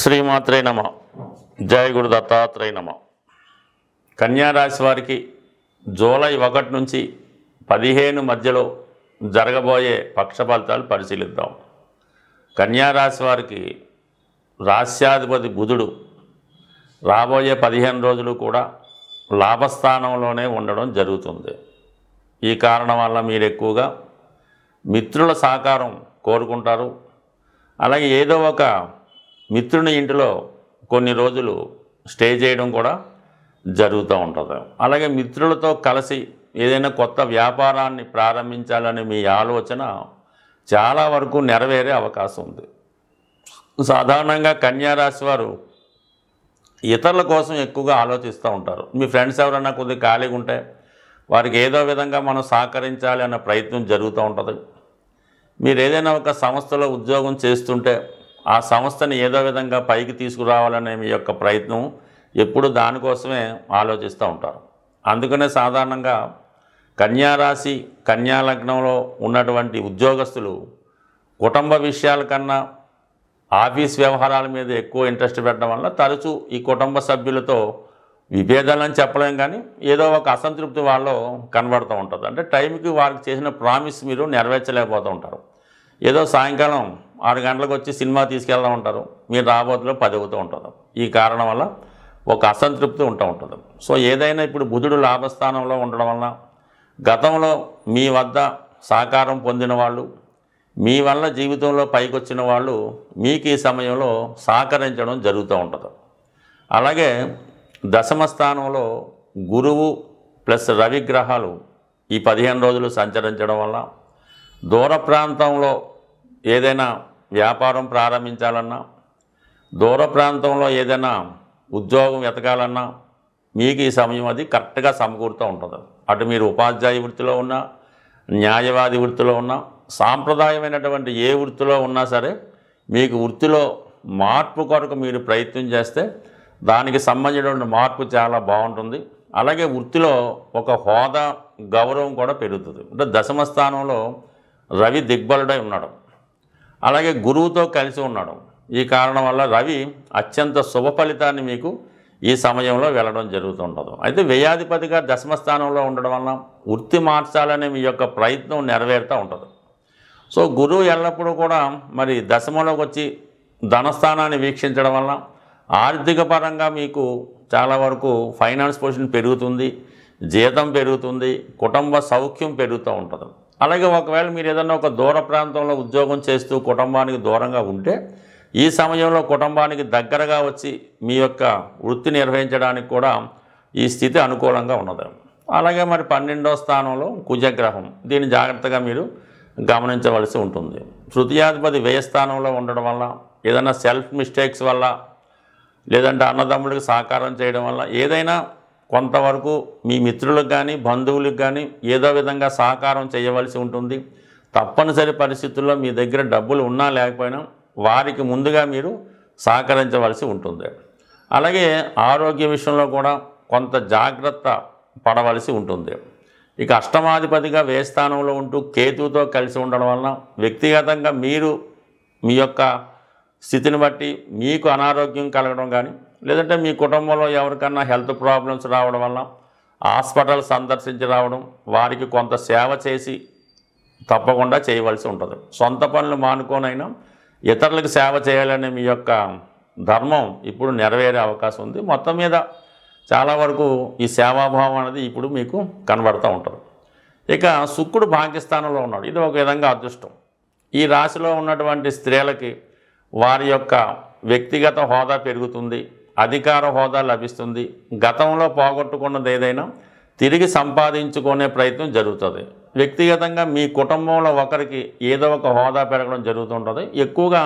శ్రీమాత్రే నమ. జయ గురు దత్తాత్రేయ నమ. కన్యారాశి వారికి జూలై 1 నుంచి 15 మధ్యలో జరగబోయే పక్ష ఫలితాలు పరిశీలిద్దాం. కన్యారాశి వారికి రాశ్యాధిపతి బుధుడు రాబోయే 15 రోజులు కూడా లాభస్థానంలోనే ఉండడం జరుగుతుంది. ఈ కారణం వల్ల మీరు ఎక్కువగా మిత్రుల సహకారం కోరుకుంటారు. అలాగే ఏదో ఒక మిత్రుని ఇంటిలో కొన్ని రోజులు స్టే చేయడం కూడా జరుగుతూ ఉంటుంది. అలాగే మిత్రులతో కలిసి ఏదైనా కొత్త వ్యాపారాన్ని ప్రారంభించాలని మీ ఆలోచన చాలా వరకు నెరవేరే అవకాశం ఉంది. సాధారణంగా కన్యారాశి వారు ఇతరుల కోసం ఎక్కువగా ఆలోచిస్తూ ఉంటారు. మీ ఫ్రెండ్స్ ఎవరైనా కొద్దిగా ఖాళీగా ఉంటే వారికి ఏదో విధంగా మనం సహకరించాలి అన్న ప్రయత్నం జరుగుతూ ఉంటుంది. మీరు ఏదైనా ఒక సంస్థలో ఉద్యోగం చేస్తుంటే ఆ సంస్థని ఏదో విధంగా పైకి తీసుకురావాలనే మీ యొక్క ప్రయత్నం ఎప్పుడు దానికోసమే ఆలోచిస్తూ ఉంటారు. అందుకనే సాధారణంగా కన్యారాశి కన్యాలగ్నంలో ఉన్నటువంటి ఉద్యోగస్తులు కుటుంబ విషయాల కన్నా ఆఫీస్ వ్యవహారాల మీద ఎక్కువ ఇంట్రెస్ట్ పెట్టడం వల్ల తరచూ ఈ కుటుంబ సభ్యులతో విభేదాలని చెప్పలేం, కానీ ఏదో ఒక అసంతృప్తి వాళ్ళు కనబడుతూ ఉంటుంది. అంటే టైంకి వారికి చేసిన ప్రామిస్ మీరు నెరవేర్చలేకపోతూ ఉంటారు. ఏదో సాయంకాలం 6 గంటలకు వచ్చి సినిమా తీసుకెళ్తూ ఉంటారు, మీరు రాబోతులో 10 అవుతూ ఉంటారు. ఈ కారణం వల్ల ఒక అసంతృప్తి ఉంటూ ఉంటుంది. సో ఏదైనా ఇప్పుడు బుధుడు లాభస్థానంలో ఉండడం వలన గతంలో మీ వద్ద సహకారం పొందిన వాళ్ళు, మీ వల్ల జీవితంలో పైకి వచ్చిన వాళ్ళు మీకు ఈ సమయంలో సహకరించడం జరుగుతూ ఉంటుంది. అలాగే దశమ స్థానంలో గురువు ప్లస్ రవి గ్రహాలు ఈ 15 రోజులు సంచరించడం వల్ల దూర ప్రాంతంలో ఏదైనా వ్యాపారం ప్రారంభించాలన్నా, దూర ప్రాంతంలో ఏదైనా ఉద్యోగం వెతకాలన్నా మీకు ఈ సమయం అది కరెక్ట్గా సమకూరుతూ ఉంటుంది. అటు మీరు ఉపాధ్యాయ వృత్తిలో ఉన్నా, న్యాయవాది వృత్తిలో ఉన్నా, సాంప్రదాయమైనటువంటి ఏ వృత్తిలో ఉన్నా సరే మీకు వృత్తిలో మార్పు కొరకు మీరు ప్రయత్నం చేస్తే దానికి సంబంధించినటువంటి మార్పు చాలా బాగుంటుంది. అలాగే వృత్తిలో ఒక హోదా గౌరవం కూడా పెరుగుతుంది. అంటే దశమ స్థానంలో రవి దిగ్బలుడై ఉన్నాడు, అలాగే గురువుతో కలిసి ఉన్నాడు. ఈ కారణం వల్ల రవి అత్యంత శుభ ఫలితాన్ని మీకు ఈ సమయంలో వెళ్ళడం జరుగుతుంటుంది. అయితే వ్యయాధిపతిగా దశమ స్థానంలో ఉండడం వల్ల వృత్తి మార్చాలనే మీ యొక్క ప్రయత్నం నెరవేరుతూ ఉంటుంది. సో గురువు ఎల్లప్పుడూ కూడా మరి దశమలోకి వచ్చి ధనస్థానాన్ని వీక్షించడం వల్ల ఆర్థిక పరంగా మీకు చాలా వరకు ఫైనాన్స్ పొజిషన్ పెరుగుతుంది, జీతం పెరుగుతుంది, కుటుంబ సౌఖ్యం పెరుగుతూ ఉంటుంది. అలాగే ఒకవేళ మీరు ఏదైనా ఒక దూర ప్రాంతంలో ఉద్యోగం చేస్తూ కుటుంబానికి దూరంగా ఉంటే ఈ సమయంలో కుటుంబానికి దగ్గరగా వచ్చి మీ యొక్క వృత్తి నిర్వహించడానికి కూడా ఈ స్థితి అనుకూలంగా ఉన్నది. అలాగే మరి 12వ స్థానంలో కుజగ్రహం, దీన్ని జాగ్రత్తగా మీరు గమనించవలసి ఉంటుంది. తృతీయాధిపతి వ్యయస్థానంలో ఉండడం వల్ల ఏదైనా సెల్ఫ్ మిస్టేక్స్ వల్ల, లేదంటే అన్నదమ్ముడికి సహకారం చేయడం వల్ల ఏదైనా కొంతవరకు మీ మిత్రులకు కానీ బంధువులకు కానీ ఏదో విధంగా సహకారం చేయవలసి ఉంటుంది. తప్పనిసరి పరిస్థితుల్లో మీ దగ్గర డబ్బులు ఉన్నా లేకపోయినా వారికి ముందుగా మీరు సహకరించవలసి ఉంటుంది. అలాగే ఆరోగ్య విషయంలో కూడా కొంత జాగ్రత్త పడవలసి ఉంటుంది. ఇక అష్టమాధిపతిగా వ్యయస్థానంలో ఉంటూ కేతువుతో కలిసి ఉండడం వలన వ్యక్తిగతంగా మీరు మీ యొక్క స్థితిని బట్టి మీకు అనారోగ్యం కలగడం కానీ, లేదంటే మీ కుటుంబంలో ఎవరికన్నా హెల్త్ ప్రాబ్లమ్స్ రావడం వల్ల హాస్పిటల్ సందర్శించి రావడం, వారికి కొంత సేవ చేసి తప్పకుండా చేయవలసి ఉంటుంది. సొంత పనులు మానుకోనైనా ఇతరులకు సేవ చేయాలనే మీ యొక్క ధర్మం ఇప్పుడు నెరవేరే అవకాశం ఉంది. మొత్తం మీద చాలా వరకు ఈ సేవాభావం అనేది ఇప్పుడు మీకు కనబడుతూ ఉంటుంది. ఇక శుక్రుడు భాగ్యస్థానంలో ఉన్నాడు, ఇది ఒక విధంగా అదృష్టం. ఈ రాశిలో ఉన్నటువంటి స్త్రీలకి వారి యొక్క వ్యక్తిగత హోదా పెరుగుతుంది, అధికార హోదా లభిస్తుంది. గతంలో పోగొట్టుకున్నది ఏదైనా తిరిగి సంపాదించుకునే ప్రయత్నం జరుగుతుంది. వ్యక్తిగతంగా మీ కుటుంబంలో ఒకరికి ఏదో ఒక హోదా పెరగడం జరుగుతుంటుంది. ఎక్కువగా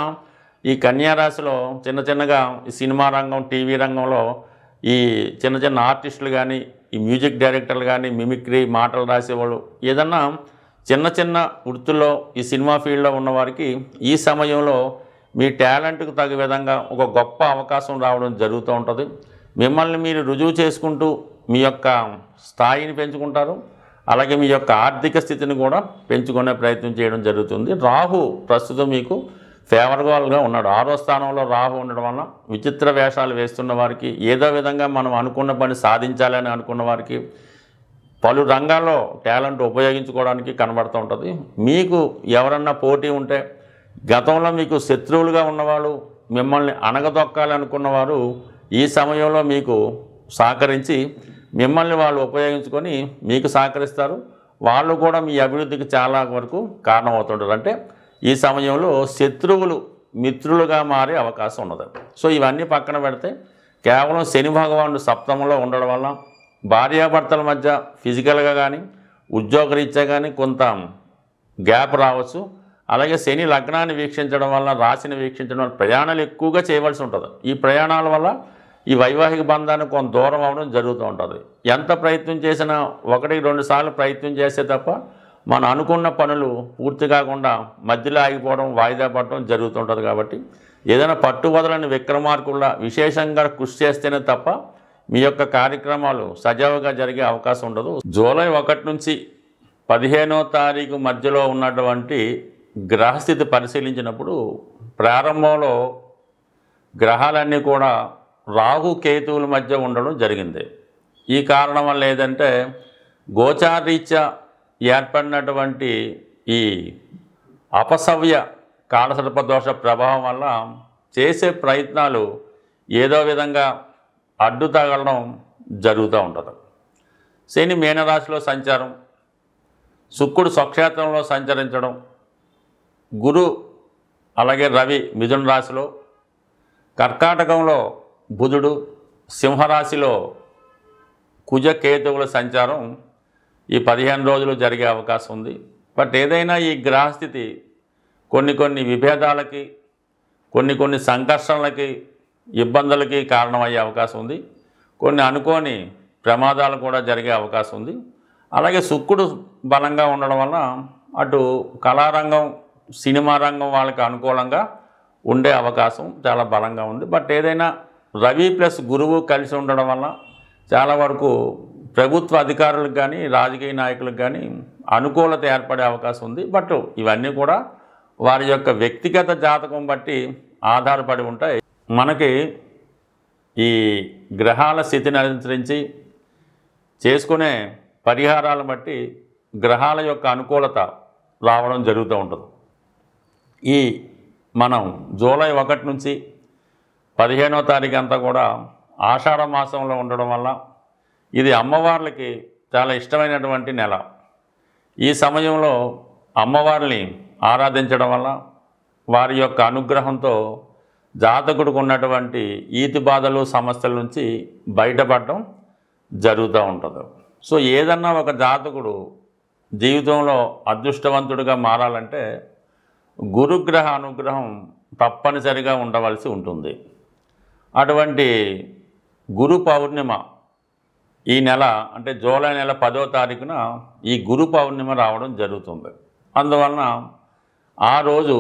ఈ కన్యారాశిలో చిన్నగా ఈ సినిమా రంగం, టీవీ రంగంలో ఈ చిన్న ఆర్టిస్టులు కానీ, ఈ మ్యూజిక్ డైరెక్టర్లు కానీ, మిమిక్రీ మాటలు రాసేవాళ్ళు, ఏదన్నా చిన్న వృత్తుల్లో ఈ సినిమా ఫీల్డ్లో ఉన్నవారికి ఈ సమయంలో మీ టాలెంట్కు తగ్గ విధంగా ఒక గొప్ప అవకాశం రావడం జరుగుతూ ఉంటుంది. మిమ్మల్ని మీరు రుజువు చేసుకుంటూ మీ యొక్క స్థాయిని పెంచుకుంటారు. అలాగే మీ యొక్క ఆర్థిక స్థితిని కూడా పెంచుకునే ప్రయత్నం చేయడం జరుగుతుంది. రాహు ప్రస్తుతం మీకు ఫేవర్గా ఉన్నాడు. 6వ స్థానంలో రాహు ఉండడం వల్ల విచిత్ర వేషాలు వేస్తున్న వారికి, ఏదో విధంగా మనం అనుకున్న పని సాధించాలని అనుకున్న వారికి పలు రంగాల్లో టాలెంట్ ఉపయోగించుకోవడానికి కనబడుతూ ఉంటుంది. మీకు ఎవరన్నా పోటీ ఉంటే, గతంలో మీకు శత్రువులుగా ఉన్నవాళ్ళు మిమ్మల్ని అణగదొక్కాలనుకున్నవారు ఈ సమయంలో మీకు సహకరించి మిమ్మల్ని వాళ్ళు ఉపయోగించుకొని మీకు సహకరిస్తారు. వాళ్ళు కూడా మీ అభివృద్ధికి చాలా వరకు కారణమవుతుంటారు. అంటే ఈ సమయంలో శత్రువులు మిత్రులుగా మారే అవకాశం ఉన్నది. సో ఇవన్నీ పక్కన పెడితే కేవలం శని భగవానుడు సప్తమంలో ఉండడం వల్ల భార్యాభర్తల మధ్య ఫిజికల్గా కానీ ఉద్యోగరీత్యా కానీ కొంత గ్యాప్ రావచ్చు. అలాగే శని లగ్నాన్ని వీక్షించడం వల్ల, రాశిని వీక్షించడం వల్ల ప్రయాణాలు ఎక్కువగా చేయవలసి ఉంటుంది. ఈ ప్రయాణాల వల్ల ఈ వైవాహిక బంధానికి కొంత దూరం అవ్వడం జరుగుతూ ఉంటుంది. ఎంత ప్రయత్నం చేసినా 1-2 సార్లు ప్రయత్నం చేస్తే తప్ప మనం అనుకున్న పనులు పూర్తి కాకుండా మధ్యలో ఆగిపోవడం, వాయిదా పడడం జరుగుతుంటుంది. కాబట్టి ఏదైనా పట్టువదలని విక్రమార్కుల్లా విశేషంగా కృషి చేస్తేనే తప్ప మీ యొక్క కార్యక్రమాలు సజావుగా జరిగే అవకాశం ఉండదు. జూలై 1 నుంచి 15వ తారీఖు మధ్యలో ఉన్నటువంటి గ్రహస్థితి పరిశీలించినప్పుడు ప్రారంభంలో గ్రహాలన్నీ కూడా రాహు కేతువుల మధ్య ఉండడం జరిగింది. ఈ కారణం వల్ల ఏదంటే గోచారీత్యా ఏర్పడినటువంటి ఈ అపసవ్య కాలసర్పదోష ప్రభావం వల్ల చేసే ప్రయత్నాలు ఏదో విధంగా అడ్డు తగలడం జరుగుతూ ఉంటుంది. శని మీనరాశిలో సంచారం, శుక్రుడు స్వక్షేత్రంలో సంచరించడం, గురు అలాగే రవి మిథున రాశిలో, కర్కాటకంలో బుధుడు, సింహరాశిలో కుజ కేతువుల సంచారం ఈ 15 రోజులు జరిగే అవకాశం ఉంది. బట్ ఏదైనా ఈ గ్రహస్థితి కొన్ని విభేదాలకి, కొన్ని సంఘర్షణలకి, ఇబ్బందులకి కారణమయ్యే అవకాశం ఉంది. కొన్ని అనుకోని ప్రమాదాలు కూడా జరిగే అవకాశం ఉంది. అలాగే శుక్రుడు బలంగా ఉండడం వల్ల అటు కళారంగం, సినిమా రంగం వాళ్ళకి అనుకూలంగా ఉండే అవకాశం చాలా బలంగా ఉంది. బట్ ఏదైనా రవి ప్లస్ గురువు కలిసి ఉండడం వల్ల చాలా వరకు ప్రభుత్వ అధికారులకు కానీ, రాజకీయ నాయకులకు కానీ అనుకూలత ఏర్పడే అవకాశం ఉంది. బట్ ఇవన్నీ కూడా వారి యొక్క వ్యక్తిగత జాతకం బట్టి ఆధారపడి ఉంటాయి. మనకి ఈ గ్రహాల స్థితిని అనుసరించి చేసుకునే పరిహారాలను బట్టి గ్రహాల యొక్క అనుకూలత రావడం జరుగుతూ ఉంటుంది. ఈ మనం జూలై 1 నుంచి 15వ తారీఖు అంతా కూడా ఆషాఢ మాసంలో ఉండడం వల్ల ఇది అమ్మవార్లకి చాలా ఇష్టమైనటువంటి నెల. ఈ సమయంలో అమ్మవారిని ఆరాధించడం వల్ల వారి యొక్క అనుగ్రహంతో జాతకుడికి ఉన్నటువంటి ఈతి బాధలు, సమస్యల నుంచి బయటపడడం జరుగుతూ ఉంటుంది. సో ఏదన్నా ఒక జాతకుడు జీవితంలో అదృష్టవంతుడిగా మారాలంటే గురుగ్రహ అనుగ్రహం తప్పనిసరిగా ఉండవలసి ఉంటుంది. అటువంటి గురు పౌర్ణిమ ఈ నెల అంటే జూలై నెల 10వ తారీఖున ఈ గురు పౌర్ణిమ రావడం జరుగుతుంది. అందువలన ఆ రోజు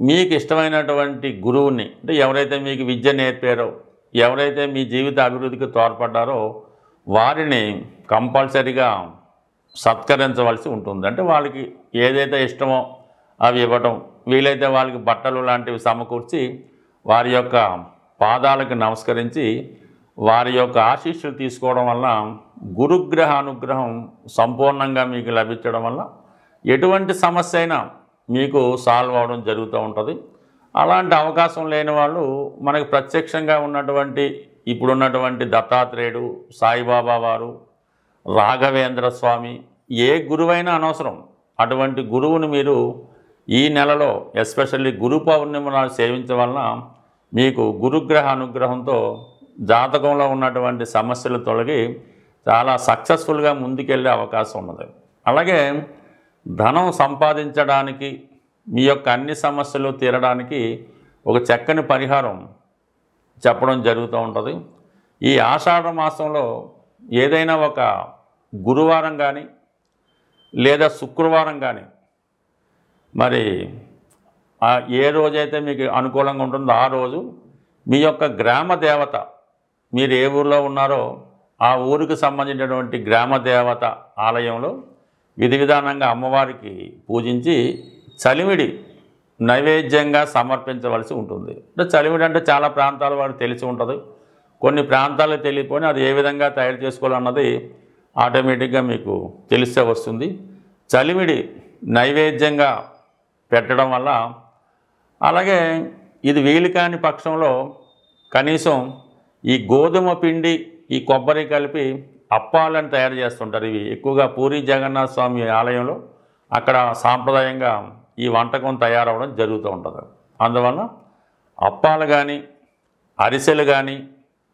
మీకు ఇష్టమైనటువంటి గురువుని, అంటే ఎవరైతే మీకు విద్య నేర్పారో, ఎవరైతే మీ జీవిత అభివృద్ధికి తోడ్పడ్డారో వారిని కంపల్సరీగా సత్కరించవలసి ఉంటుంది. అంటే వాళ్ళకి ఏదైతే ఇష్టమో అవి ఇవ్వటం, వీలైతే వాళ్ళకి బట్టలు లాంటివి సమకూర్చి వారి యొక్క పాదాలకు నమస్కరించి వారి యొక్క ఆశీస్సులు తీసుకోవడం వల్ల గురుగ్రహ అనుగ్రహం సంపూర్ణంగా మీకు లభించడం వల్ల ఎటువంటి సమస్య అయినా మీకు సాల్వ్ అవడం జరుగుతూ ఉంటుంది. అలాంటి అవకాశం లేని వాళ్ళు మనకి ప్రత్యక్షంగా ఉన్నటువంటి ఇప్పుడున్నటువంటి దత్తాత్రేయుడు, సాయిబాబా వారు, రాఘవేంద్ర స్వామి, ఏ గురువైనా అనవసరం. అటువంటి గురువుని మీరు ఈ నెలలో ఎస్పెషల్లీ గురు పౌర్ణిమ నాడు సేవించడం వలన మీకు గురుగ్రహ అనుగ్రహంతో జాతకంలో ఉన్నటువంటి సమస్యలు తొలగి చాలా సక్సెస్ఫుల్గా ముందుకెళ్ళే అవకాశం ఉన్నది. అలాగే ధనం సంపాదించడానికి, మీ యొక్క అన్ని సమస్యలు తీరడానికి ఒక చక్కని పరిహారం చెప్పడం జరుగుతూ ఉంటుంది. ఈ ఆషాఢ మాసంలో ఏదైనా ఒక గురువారం కానీ లేదా శుక్రవారం కానీ, మరి ఏ రోజైతే మీకు అనుకూలంగా ఉంటుందో ఆ రోజు మీ యొక్క గ్రామ దేవత, మీరు ఏ ఊరిలో ఉన్నారో ఆ ఊరికి సంబంధించినటువంటి గ్రామ దేవత ఆలయంలో విధి విధానంగా అమ్మవారికి పూజించి చలిమిడి నైవేద్యంగా సమర్పించవలసి ఉంటుంది. అంటే చలిమిడి అంటే చాలా ప్రాంతాల వారికి తెలిసి ఉంటుంది, కొన్ని ప్రాంతాలకు తెలియకపోయినా అది ఏ విధంగా తయారు చేసుకోవాలన్నది ఆటోమేటిక్గా మీకు తెలిసే వస్తుంది. చలిమిడి నైవేద్యంగా పెట్టడం వల్ల, అలాగే ఇది వీలు కాని పక్షంలో కనీసం ఈ గోధుమ పిండి ఈ కొబ్బరి కలిపి అప్పాలను తయారు చేస్తుంటారు. ఇవి ఎక్కువగా పూరి జగన్నాథ స్వామి ఆలయంలో అక్కడ సాంప్రదాయంగా ఈ వంటకం తయారవడం జరుగుతూ ఉంటుంది. అందువల్ల అప్పాలు కానీ, అరిసెలు కానీ,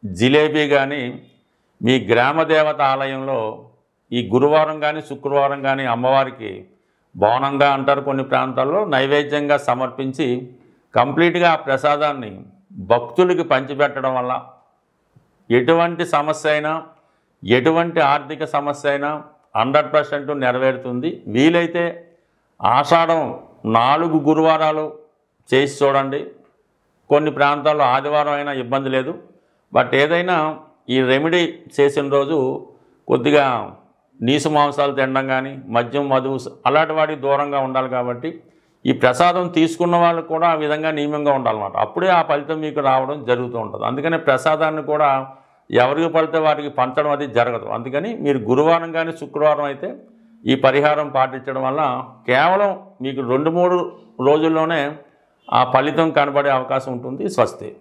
జిలేబీ కానీ మీ గ్రామ దేవత ఆలయంలో ఈ గురువారం కానీ శుక్రవారం కానీ అమ్మవారికి బోనంగా అంటారు, కొన్ని ప్రాంతాల్లో నైవేద్యంగా సమర్పించి కంప్లీట్గా ఆ ప్రసాదాన్ని భక్తులకి పంచిపెట్టడం వల్ల ఎటువంటి సమస్య అయినా, ఎటువంటి ఆర్థిక సమస్య అయినా 100% నెరవేరుతుంది. వీలైతే ఆషాఢం 4 గురువారాలు చేసి చూడండి. కొన్ని ప్రాంతాల్లో ఆదివారం అయినా ఇబ్బంది లేదు. బట్ ఏదైనా ఈ రెమెడీ చేసిన రోజు కొద్దిగా నీసు మాంసాలు తినడం కానీ, మద్యం మధువు అలాంటి వాటికి దూరంగా ఉండాలి. కాబట్టి ఈ ప్రసాదం తీసుకున్న వాళ్ళు కూడా ఆ విధంగా నియమంగా ఉండాలన్నమాట. అప్పుడే ఆ ఫలితం మీకు రావడం జరుగుతూ ఉంటుంది. అందుకని ప్రసాదాన్ని కూడా ఎవరికి పడితే వారికి పంచడం అది జరగదు. అందుకని మీరు గురువారం కానీ శుక్రవారం అయితే ఈ పరిహారం పాటించడం వల్ల కేవలం మీకు 2-3 రోజుల్లోనే ఆ ఫలితం కనబడే అవకాశం ఉంటుంది. స్వస్తి.